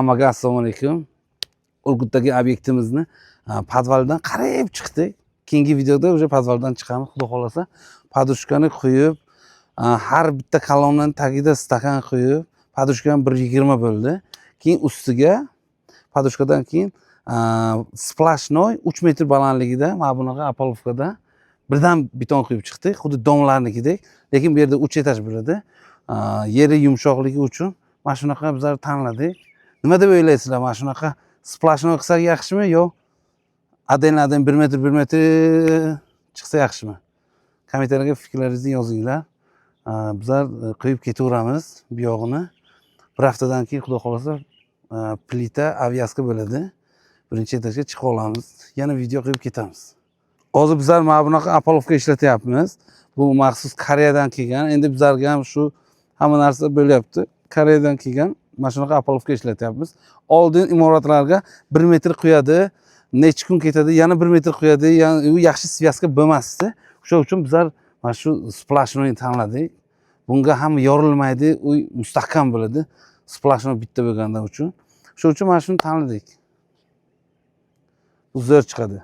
Hammaga assalomu alaykum. Urgutdagi obyektimizni podvaldan qarab chiqdik. Keyingi videoda o'sha podvaldan chiqamiz, xudo xolasa. Podushkani qo'yib, har bitta kolonnaning tagida stakan qo'yib, podushkam 1.20 bo'ldi. Keyin ustiga podushkadan keyin splashnoy 3 metr balandligida mana bunaqa apolovkada birdan beton quyib chiqdik, xuddi domlarnikidek, lekin bu yerda 3 etaj bo'ladi. Yeri yumshoqligi uchun mana shunaqa bizlar tanladik. Nima deb o'ylaysizlar? Mana shunaqa splashnoy qilsak yaxshimi yo aden 1 metr chiqsa yaxshimi? Kommentariyga fikrlaringizni yozinglar. Bizlar qo'yib ketaveramiz bu yog'ini. Bir haftadan keyin xudo xolasa plita avyaska bo'ladi. Birinchi etajga chiqib olamiz. Yana video qo'yib ketamiz. Hozir bizlar mana bunaqa apolovka ishlatyapmiz. Bu maxsus Koreyadan kelgan. Endi bizlarga ham shu hamma narsa bo'lyapti. Koreyadan kelgan mana shunaqa apolovka ishlatyapmiz. Oldin imoratlarga 1 metr qo'yadi, necha kun ketadi, yana 1 metr qo'yadi. U yaxshi svязка bo'lmasdi. Shuning uchun bizlar mana shu splashnoyni tanladik. Bunga ham yorilmaydi, u mustahkam bo'ladi. Splashnoy bitta bo'lgandan uchun. Shuning uchun mana shuni tanladik. Bu zo'r chiqadi.